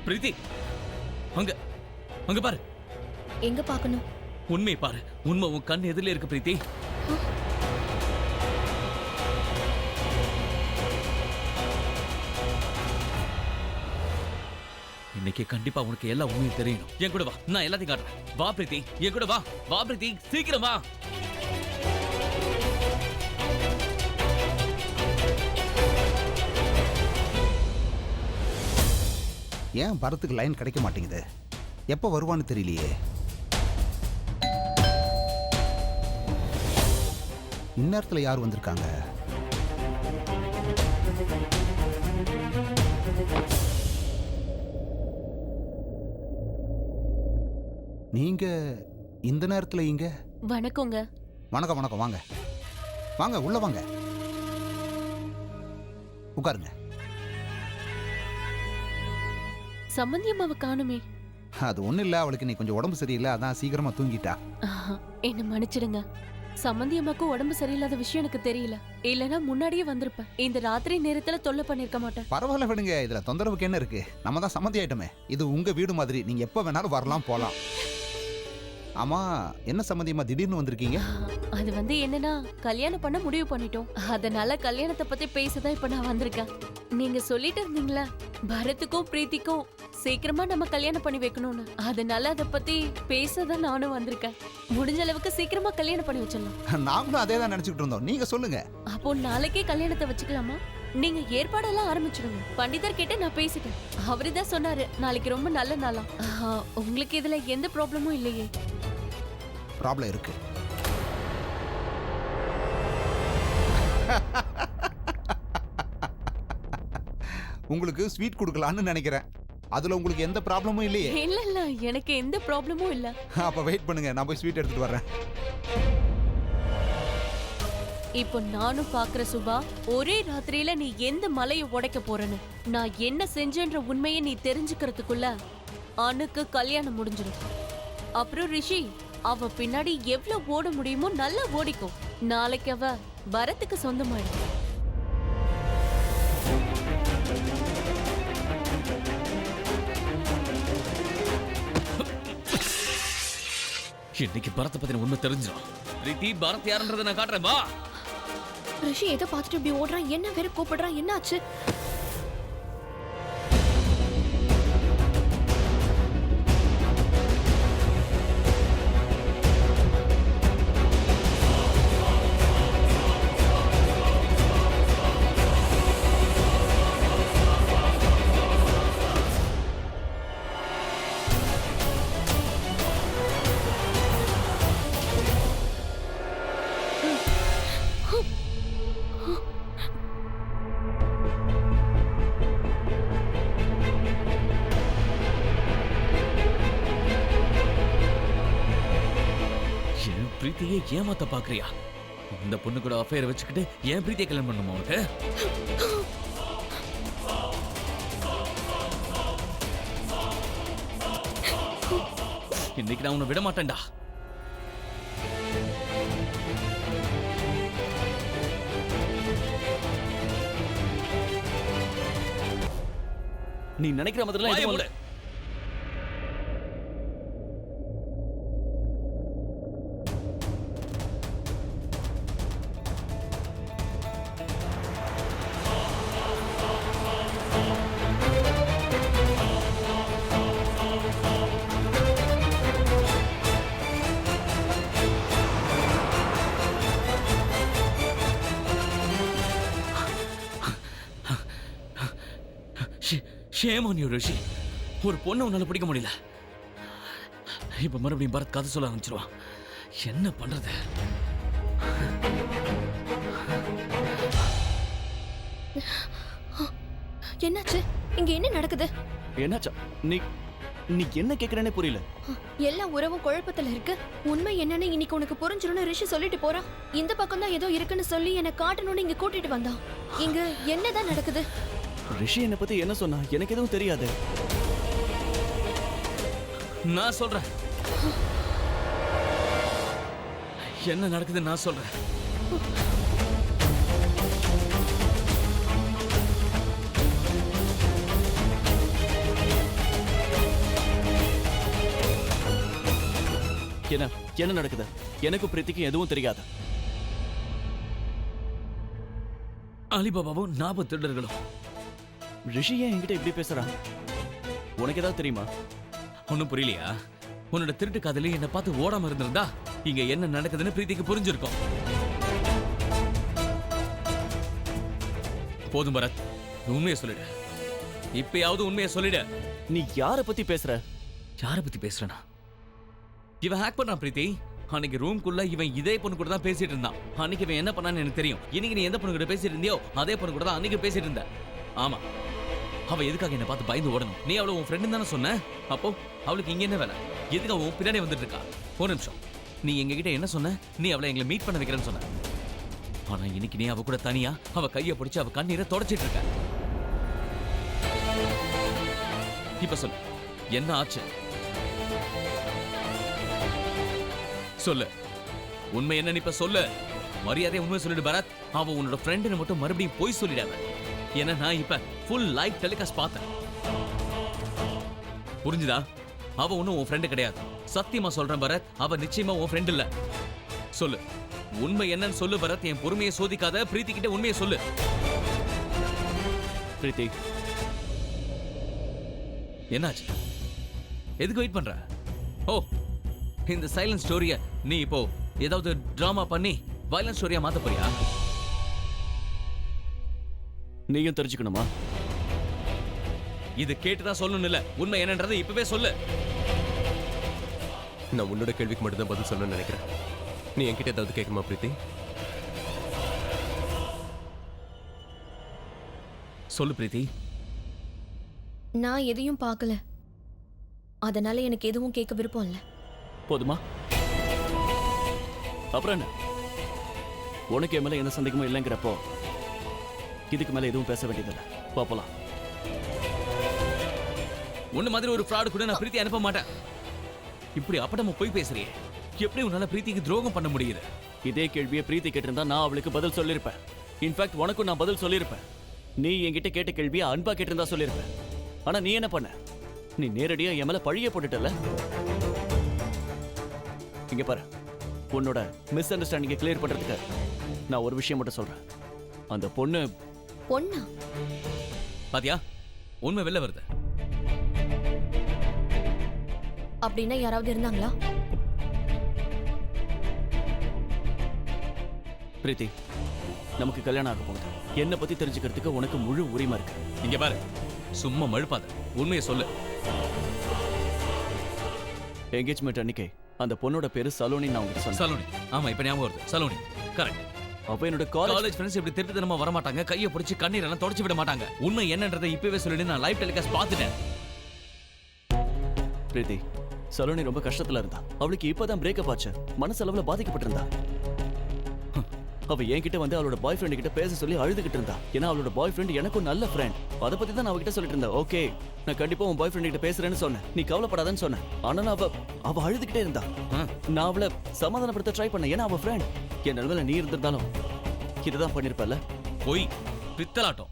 பிரீத்தி, அங்க அங்க பாரு. எங்க பார்க்கணும்? உண்மை பாரு. உண்மை உன் கண் எதிரிலே இருக்கு பிரீத்தி. இன்னைக்கு கண்டிப்பா உனக்கு எல்லா உண்மையும் தெரியணும். என் கூட வா, நான் எல்லாத்தையும் காட்டுறேன். வா பிரீத்தி, என் கூட வா. வா பிரீத்தி, சீக்கிரம் வா. ஏன் பரத்துக்கு லைன் கிடைக்க மாட்டேங்குது? எப்போ வருவான்னு தெரியலையே. இந்நேரத்தில் யார் வந்திருக்காங்க? நீங்க இந்த நேரத்துல இங்க? வணக்கங்க. வணக்கம் வணக்கம். வாங்க வாங்க, உள்ள வாங்க, உட்காருங்க. சம்பந்தி அம்மாவை காணுமே. அது ஒண்ணும் இல்ல, அவளுக்கு நீ கொஞ்சம் உடம்பு சரியில்லை, அதான் சீக்கிரமா தூங்கிட்டா. என்ன மன்னிச்சிடுங்க. சம்பந்தி அம்மாக்கு உடம்பு சரியில்லாத விஷயம் எனக்கு தெரியல. இல்லனா முன்னாடியே வந்திருப்பேன். இந்த ராத்திரி நேரத்துல தொல்லை பண்ணிருக்க மாட்டேன். பரவாயில்ல விடுங்க, இதுல தொந்தரவுக்கு என்ன இருக்கு? நம்ம தான் சம்மந்தி ஆயிட்டோமே. இது உங்க வீடு மாதிரி, நீங்க எப்ப வேணாலும் வரலாம் போலாம். ஆமா, என்ன சம்மந்தியமா திடீர்னு வந்திருக்கீங்க? அது வந்து என்னன்னா, கல்யாணம் பண்ண முடிவு பண்ணிட்டோம். அதனால கல்யாணத்தை பத்தி பேசதான் இப்ப நான் வந்திருக்கேன். நீங்க சொல்லிட்டு இருந்தீங்களா, பரத்துக்கும் பிரீத்திக்கும் சீக்கிரமா நம்ம கல்யாணம் பண்ணி வைக்கணும்னு. அதனால அத பத்தி பேசதான் நானும் வந்திருக்கேன். முடிஞ்ச அளவுக்கு சீக்கிரமா கல்யாணம் பண்ணி வச்சிடலாம். நாங்களும் அதே தான் நினைச்சுக்கிட்டு இருந்தோம். நீங்க சொல்லுங்க. அப்போ நாளைக்கே கல்யாணத்தை வச்சுக்கலாமா? நீங்க ஏற்பாடெல்லாம் ஆரம்பிச்சிடுங்க. பண்டிதர் கிட்ட நான் பேசிட்டேன். அவருதான் சொன்னாரு நாளைக்கு ரொம்ப நல்ல நாளா. உங்களுக்கு இதுல எந்த ப்ராப்ளமும் இல்லையே? ப்ராப்ளம் இருக்கு. உங்களுக்கு ஸ்வீட் கொடுக்கலான்னு நினைக்கிறேன். அதுல உங்களுக்கு எந்த ப்ராப்ளமும் இல்லையே? இல்ல இல்ல, எனக்கு எந்த ப்ராப்ளமும் இல்ல. அப்ப வெயிட் பண்ணுங்க, நான் போய் ஸ்வீட் எடுத்துட்டு வரேன். இப்போ நானும் பாக்குற சுபா, ஒரே ராத்திரியில நீ எந்த மலையை உடைக்க போறன்னு, நான் என்ன செஞ்சேன்ற உண்மையை நீ தெரிஞ்சுக்கிறதுக்குள்ள அணுக்கு கல்யாணம் முடிஞ்சிடும். அப்புறம் ரிஷி, அவ பின்னாடி எவ்வளவு ஓட முடியுமோ நல்லா ஓடிக்கும். நாளைக்கு அவ பரத்துக்கு சொந்தமாயிடும். இன்னைக்கு பரத்தை பத்தின உண்மை தெரிஞ்சிடும். பிரீத்தி, பரத் யாருன்றதை நான் காட்டுறேன். வா. ரிஷி எதை பார்த்துட்டு இப்படி ஓடுறான்? என்ன வேற கூப்பிடுறான்? என்ன ஆச்சு? பிரீத்தியை ஏமாத்த பாக்குறியா? இந்த பொண்ணு கூட அஃபேர் வச்சுக்கிட்டு ஏன் பிரீத்தியை கல்யாணம் பண்ணுமா உனக்கு? இன்னைக்கு நான் உன்னை விட மாட்டேன்டா. நீ நினைக்கிற மாதிரிலாம் எதுவும் இல்ல. Shame on you, Rishi. ஒரு பொண்ணை உன்னால பிடிக்க முடியல. இப்ப மறுபடியும் பரத் கதை சொல்ல ஆரம்பிச்சிருவான். என்ன பண்றது? என்னாச்சு? இங்க என்ன நடக்குது? என்னாச்சா? நீ என்ன கேக்குறேனே புரியல. எல்லா உறவும் குழப்பத்துல இருக்கு. உண்மை என்னன்னு இன்னைக்கு உனக்கு புரிஞ்சிரும்னு ரிஷி சொல்லிட்டு போறான். இந்த பக்கம் தான் ஏதோ இருக்குன்னு சொல்லி என்ன காட்டணும்னு இங்க கூட்டிட்டு வந்தான். இங்க என்னதான் நடக்குது? ரிஷி என்ன பத்தி என்ன சொன்னா? எனக்கு எதுவும் தெரியாது. நான் சொல்றேன். என்ன நடக்குது நான் சொல்றேன். என்ன என்ன நடக்குது? எனக்கு பிரீத்திக்கு எதுவும் தெரியாது. அலிபாபாவும் 40 திருடர்களும். ரிஷி ஏன் என்கிட்ட இப்படி பேசுறான்? உனக்கு ஏதாவது தெரியுமா? ஒன்னும் புரியலையா? உன்னோட திருட்டு காதலி என்னை பார்த்து ஓடாம இருந்திருந்தா இங்க என்ன நடக்குதுன்னு பிரீத்திக்கு புரிஞ்சிருக்கும். போதும் பரத், உண்மையை சொல்லிடு. இப்பயாவது உண்மையை சொல்லிடு. நீ யாரை பத்தி பேசுற? யாரை பத்தி பேசுறனா? இவன் ஹேக் பண்ணான் பிரீத்தி. அன்னைக்கு ரூம்குள்ள இவன் இதே பொண்ணு கூட தான் பேசிட்டு இருந்தான். அன்னைக்கு இவன் என்ன பண்ணான்னு எனக்கு தெரியும். இன்னைக்கு நீ எந்த பொண்ணு கூட பேசிட்டு இருந்தியோ அதே பொண்ணு கூட தான் அன்னைக்கு பேசிட்டு இருந்த. ஆமா, அவ எதுக்காக என்ன பார்த்து பயந்து ஓடணும்? நீ அவளை உன் ஃப்ரெண்டு தானே சொன்ன. அப்போ அவளுக்கு இங்க என்ன வேலை? எதுக்கு அவன் பின்னாடி வந்துட்டு இருக்கா? ஒரு நிமிஷம், நீ எங்ககிட்ட என்ன சொன்ன? நீ அவளை எங்களை மீட் பண்ண வைக்கிறேன்னு சொன்ன. ஆனா இன்னைக்கு நீ அவ கூட தனியா அவ கையை பிடிச்சு அவ கண்ணீரை தொடச்சிட்டு இருக்க. இப்ப சொல்லு, என்ன ஆச்சு? சொல்லு, உண்மை என்னன்னு இப்ப சொல்லு. மரியாதை உண்மை சொல்லிடு பரத். அவ உன்னோட ஃப்ரெண்டுன்னு மட்டும் மறுபடியும் போய் சொல்லிடாத. ஏன்னா நான் இப்ப ஃபுல் லைவ் டெலிகாஸ்ட் பார்த்தேன். புரிஞ்சுதா? அவ ஒன்னும் உன் ஃப்ரெண்டு கிடையாது. சத்தியமா சொல்றேன் பரத், அவ நிச்சயமா உன் ஃப்ரெண்ட் இல்ல. சொல்லு, உண்மை என்னன்னு சொல்லு பரத். என் பொறுமையை சோதிக்காத. பிரீத்தி கிட்ட உண்மையை சொல்லு. பிரீத்தி, என்னாச்சு? எதுக்கு வெயிட் பண்ற? ஓ, இந்த சைலண்ட் ஸ்டோரிய நீ இப்போ ஏதாவது டிராமா பண்ணி வயலன்ஸ் ஸ்டோரியா மாத்த போறியா? நீயும் தெரிஞ்சுக்கணுமா? இது கேட்டுதான் சொல்லணும் இல்ல, உண்மை என்னன்றதை இப்பவே சொல்லு. நான் உன்னோட கேள்விக்கு மட்டும் தான் பதில் சொல்லணும்னு நினைக்கிறேன். நீ என்கிட்ட ஏதாவது கேட்கணுமா பிரீத்தி? சொல்லு பிரீத்தி. நான் எதையும் பார்க்கல, அதனால எனக்கு எதுவும் கேட்க விருப்பம் இல்லை. போதுமா? அப்புறம் என்ன? உனக்கு என் மேல என்ன சந்தேகமும் இல்லைங்கிறப்போ இதுக்கு மேல எதுவும் பேச வேண்டியதில்லை. பாப்பலாம். உன்ன மாதிரி ஒரு ஃப்ராட் கூட நான் பிரீத்தி அனுப்ப மாட்டேன். இப்படி அப்படமா போய் பேசுறியே, எப்படி உன்னால பிரீத்திக்கு துரோகம் பண்ண முடியுது? இதே கேள்வியை பிரீத்தி கேட்டிருந்தா நான் அவளுக்கு பதில் சொல்லியிருப்பேன். இன்ஃபேக்ட் உனக்கும் நான் பதில் சொல்லியிருப்பேன். நீ என்கிட்ட கேட்ட கேள்வியை அன்பா கேட்டிருந்தா சொல்லியிருப்பேன். ஆனா நீ என்ன பண்ண? நீ நேரடியா என் மேல பழிய போட்டுட்டல. இங்க பாரு, உன்னோட மிஸ் அண்டர்ஸ்டாண்டிங்கை கிளியர் பண்றதுக்கு நான் ஒரு விஷயம் மட்டும் சொல்றேன். அந்த பொண்ணு பொண்ணா? பாத்தியா, உண்மை வெளில வருது. அப்படின்னா யாராவது இருந்தாங்களா? பிரீத்தி, நமக்கு கல்யாணம் ஆக போகுது. என்னை பத்தி தெரிஞ்சுக்கிறதுக்கு உனக்கு முழு உரிமை இருக்கு. இங்க பாரு, சும்மா மழுப்பாத, உண்மையை சொல்லு. என்கேஜ்மெண்ட் அன்னைக்கு அந்த பொண்ணோட பேரு சலோனி. நான் உங்களுக்கு சொன்னேன். சலோனி. ஆமா, இப்ப ஞாபகம் வருது. சலோனி, கரெக்ட். அப்ப என்னோட காலேஜ் காலேஜ் ஃப்ரெண்ட்ஸ் இப்படி திருட்டுத்தனமா வர மாட்டாங்க. கையை பிடிச்சி கண்ணீர் எல்லாம் தொடச்சு விட மாட்டாங்க. உண்மை என்னன்றதை இப்பவே சொல்லிட்டு நான் லைவ் டெலிகாஸ்ட் பார்த்துட்டேன். பிரீத்தி, சலோனி ரொம்ப கஷ்டத்துல இருந்தா. அவளுக்கு இப்பதான் பிரேக்கப் ஆச்சு. மனசளவுல பாதிக்கப்பட்டிருந்தா. அவ என்கிட்ட வந்து அவளோட பாய் ஃப்ரெண்ட் கிட்ட பேச சொல்லி அழுதுகிட்டு இருந்தா. ஏன்னா அவளோட பாய் ஃப்ரெண்ட் எனக்கும் நல்ல ஃப்ரெண்ட். அதை பத்தி தான் நான் அவகிட்ட சொல்லிட்டு இருந்தேன். ஓகே, நான் கண்டிப்பா உன் பாய் ஃப்ரெண்ட் கிட்ட பேசுறேன்னு சொன்னேன். நீ கவலைப்படாதன்னு சொன்னேன். ஆனா அவ அழுதுகிட்டே இருந்தா. நான் அவளை சமாதானப்படுத்த ட்ரை பண்ணேன். ஏன்னா அவ ஃப்ரெண்ட். என் நிலவுல நீ இருந்திருந்தாலும் இதுதான் பண்ணிருப்பல. போய் பித்தலாட்டம்.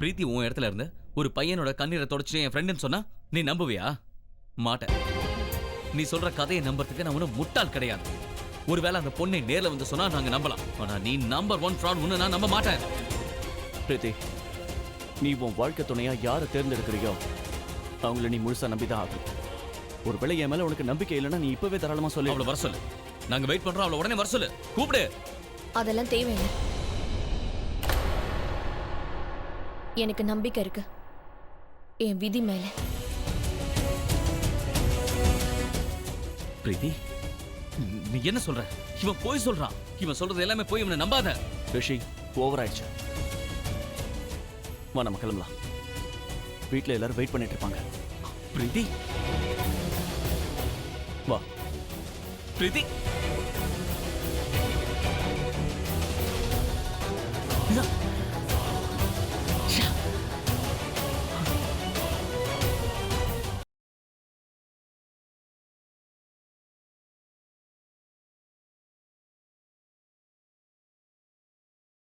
பிரீத்தி உன் இடத்துல இருந்து ஒரு பையனோட கண்ணீரை தொடச்சு என் ஃப்ரெண்டுன்னு சொன்னா நீ நம்புவியா? மாட்டேன். நீ சொல்ற கதையை நம்புறதுக்கு நான் ஒன்னும் முட்டாள் கிடையாது. ஒருவேளை அந்த பொண்ணை நேர்ல வந்து சொன்னா நாங்க நம்பலாம். ஆனா நீ நம்பர் 1 ஃப்ராட் ஒன்னு நான் நம்ப மாட்டேன். பிரீத்தி, நீ உன் வாழ்க்கை துணையா யாரை தேர்ந்தெடுக்கிறியோ அவங்கள நீ முழுசா நம்பிதான் ஆகும். ஒருவேளை என் மேல உனக்கு நம்பிக்கை இல்லைன்னா நீ இப்பவே தாராளமா சொல்லி அவளை வர சொல்லு. நாங்க வெயிட் பண்றோம். அவளை உடனே வர சொல்லு. கூப்பிடு. அதெல்லாம் தேவையில்லை. எனக்கு நம்பிக்கை இருக்கு என் விதி மேல. பிரீத்தி, நீ என்ன சொல்ற? இவன் போய் சொல்றான். இவன் சொல்றது எல்லாமே போய் இவனை நம்பாத. ரிஷி, ஓவர் ஆயிடுச்சு. வா, நம்ம கிளம்பலாம். வீட்டுல எல்லாரும் வெயிட் பண்ணிட்டு இருப்பாங்க. பிரீத்தி, வா. பிரீத்தி, இந்தா.